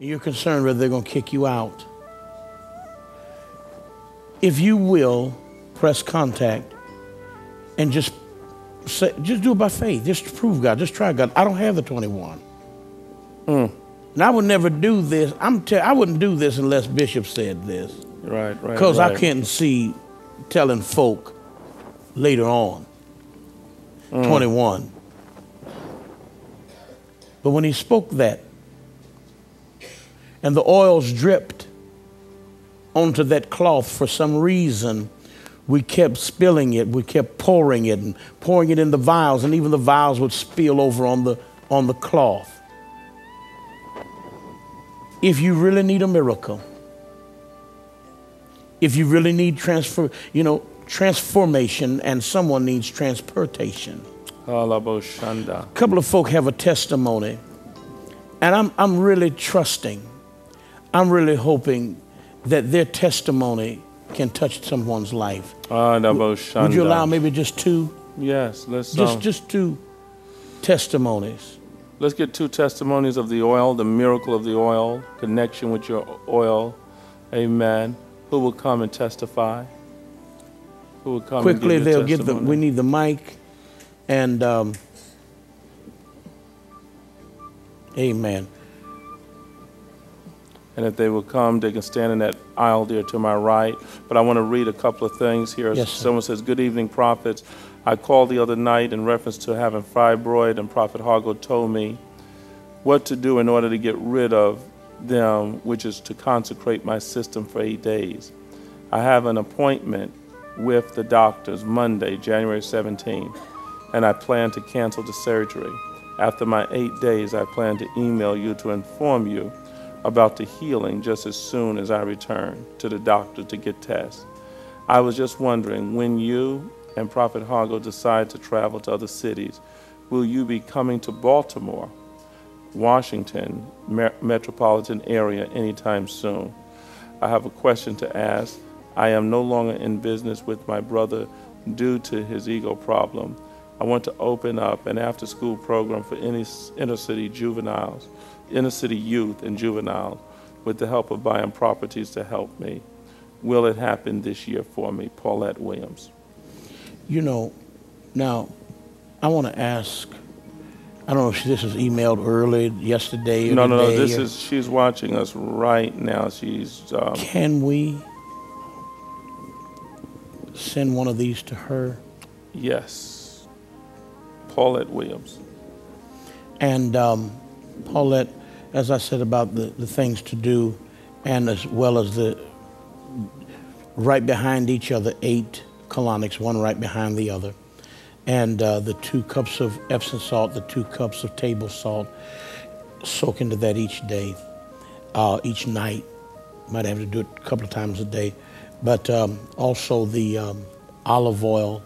You're concerned whether they're going to kick you out. If you will, press contact and just do it by faith. Just prove God. Just try God. I don't have the 21. And I would never do this. I wouldn't do this unless Bishop said this. Right. Because I can't see telling folk later on, 21. But when he spoke that, and the oils dripped onto that cloth for some reason, we kept spilling it. We kept pouring it and pouring it in the vials, and even the vials would spill over on the cloth. If you really need a miracle, if you really need transformation, and someone needs transportation. A couple of folk have a testimony, and I'm really trusting. I'm really hoping that their testimony can touch someone's life. Would you allow maybe just two? Yes, let's just two testimonies. Let's get two testimonies of the oil, the miracle of the oil, connection with your oil. Amen. Who will come and testify? Who will come quickly? And give they'll give we need the mic, and amen. And if they will come, they can stand in that aisle there to my right. But I want to read a couple of things here. Yes, someone says, "Good evening, prophets. I called the other night in reference to having fibroid, and Prophet Hargo told me what to do in order to get rid of them, which is to consecrate my system for 8 days. I have an appointment with the doctors Monday, January 17th, and I plan to cancel the surgery. After my 8 days, I plan to email you to inform you about the healing just as soon as I return to the doctor to get tests. I was just wondering, when you and Prophet Hargo decide to travel to other cities, will you be coming to Baltimore, Washington, metropolitan area anytime soon? I have a question to ask. I am no longer in business with my brother due to his ego problem. I want to open up an after-school program for any inner-city youth and juveniles with the help of buying properties to help me. Will it happen this year for me? Paulette Williams." Now, I want to ask, I don't know if this was emailed early yesterday or No, she's watching us right now. She's... Can we send one of these to her? Yes. Paulette Williams. And Paulette, as I said about the things to do, and as well as the right behind each other, 8 colonics, one right behind the other, and the 2 cups of Epsom salt, the 2 cups of table salt, soak into that each day, each night. Might have to do it a couple of times a day, but also the olive oil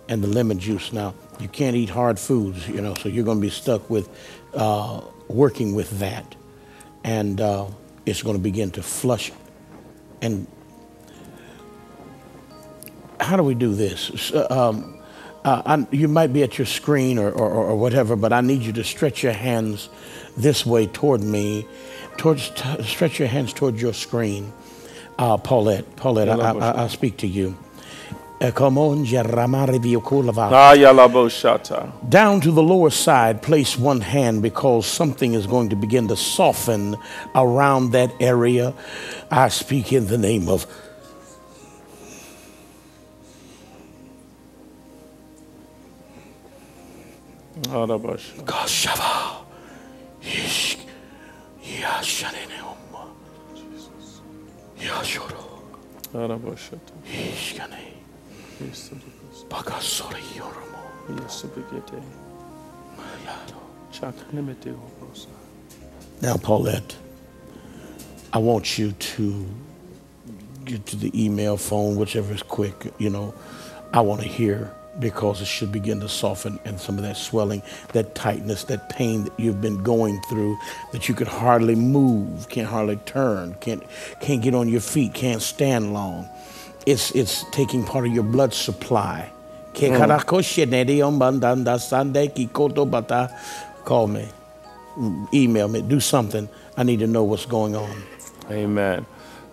and the lemon juice. Now, you can't eat hard foods, so you're going to be stuck with working with that, and it's going to begin to flush. And how do we do this? You might be at your screen or whatever, but I need you to stretch your hands this way toward me, stretch your hands toward your screen. Paulette, I speak to you. Down to the lower side, place one hand, because something is going to begin to soften around that area. I speak in the name of Now, Paulette, I want you to get to the email, phone, whichever is quick. I want to hear, because it should begin to soften, and some of that swelling, that tightness, that pain that you've been going through, that you could hardly move, can't hardly turn, can't get on your feet, can't stand long. It's taking part of your blood supply. Call me. email me, do something. I need to know what's going on. Amen.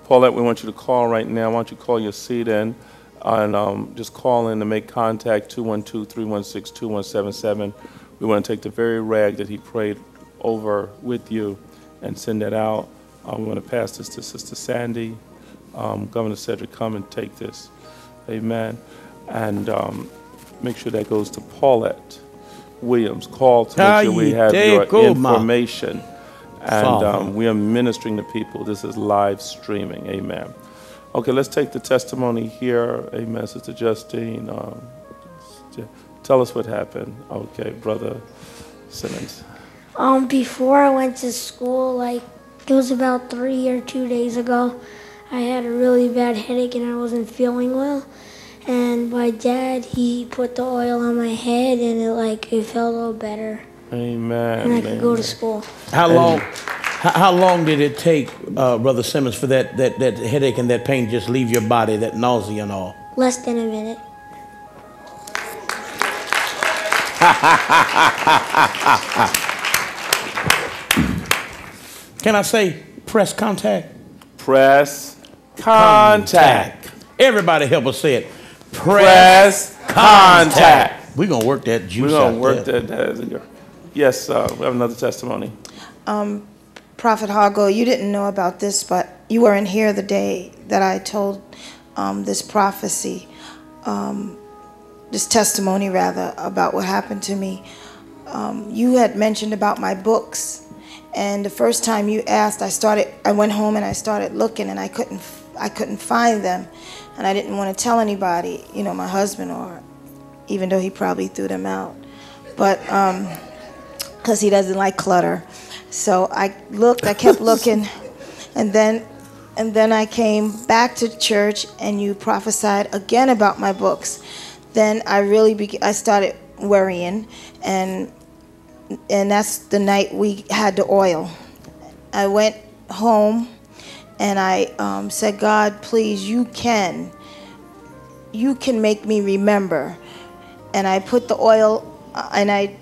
Paulette, we want you to call right now. Why don't you call your seat in and just call in to make contact, 212-316-2177. We want to take the very rag that he prayed over with you and send that out. We want to pass this to Sister Sandy. Governor Cedric, come and take this. Amen. And make sure that goes to Paulette Williams. Call to make sure we have your information. And we are ministering to people. This is live streaming. Amen. Okay, let's take the testimony here. Amen, Sister Justine. Tell us what happened. Okay, Brother Simmons. Before I went to school, like it was about 3 or 2 days ago, I had a really bad headache and I wasn't feeling well. And my dad, he put the oil on my head and it felt a little better. Amen. And I could go to school. How long did it take, Brother Simmons, for that headache and that pain to just leave your body, that nausea and all? Less than a minute. Can I say press contact? Press contact. Everybody help us say it. Press contact. We're going to work that juice out. We're going to work that. Yes, we have another testimony. Prophet Hargo, you didn't know about this, but you weren't here the day that I told this prophecy, this testimony rather, about what happened to me. You had mentioned about my books, and the first time you asked, I went home and I started looking, and I couldn't find them, and I didn't want to tell anybody, my husband, or even though he probably threw them out, but because he doesn't like clutter. So I kept looking, and then I came back to church, and you prophesied again about my books. Then I started worrying, and that's the night we had the oil. I went home, and I said, God, please, you can make me remember. And I put the oil, and I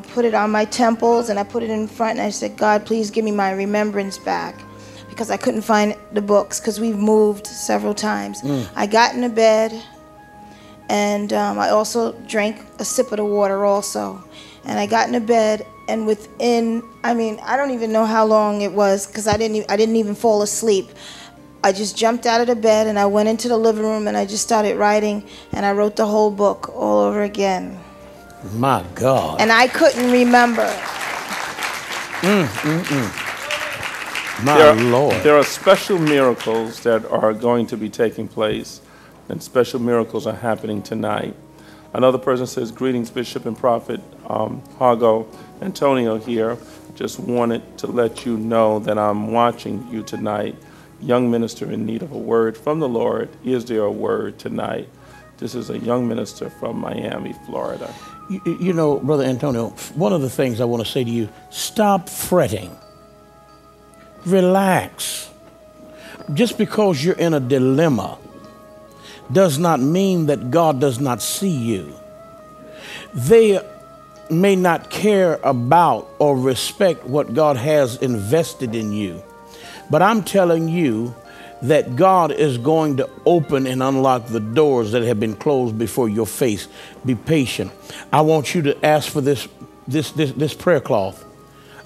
put it on my temples, and I put it in front, and I said, God, please give me my remembrance back, because I couldn't find the books, because we've moved several times. I got into bed, and I also drank a sip of the water also. And I got into bed, and I don't even know how long it was, because I didn't even fall asleep. I just jumped out of the bed, and I went into the living room, and I just started writing, and I wrote the whole book all over again. My God. And I couldn't remember. My Lord. There are special miracles that are going to be taking place, and special miracles are happening tonight. Another person says, greetings, Bishop and Prophet Hargo. Antonio here. Just wanted to let you know that I'm watching you tonight. Young minister in need of a word from the Lord. Is there a word tonight? This is a young minister from Miami, Florida. You know, Brother Antonio, one of the things I want to say to you, stop fretting. Relax. Just because you're in a dilemma does not mean that God does not see you. They may not care about or respect what God has invested in you. But I'm telling you that God is going to open and unlock the doors that have been closed before your face. Be patient. I want you to ask for this prayer cloth.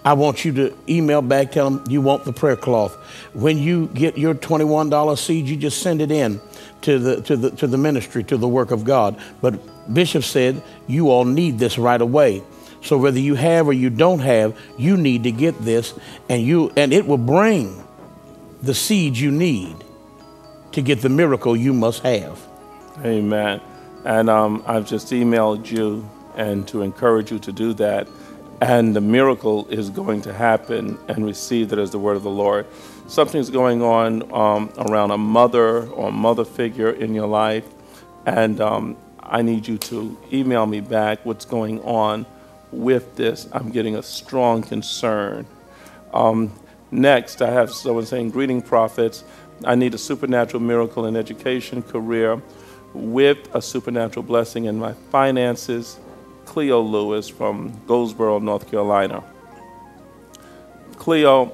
I want you to email back, tell them you want the prayer cloth. When you get your $21 seed, you just send it in to the ministry, to the work of God. But Bishop said you all need this right away. So whether you have or you don't have, you need to get this, and it will bring the seed you need to get the miracle you must have. Amen. And I've just emailed you and to encourage you to do that. And the miracle is going to happen, and receive that as the word of the Lord. Something's going on around a mother or mother figure in your life, and I need you to email me back what's going on with this. I'm getting a strong concern. Next, I have someone saying, greeting prophets. I need a supernatural miracle in education, career, with a supernatural blessing in my finances. Cleo Lewis from Goldsboro, North Carolina. Cleo,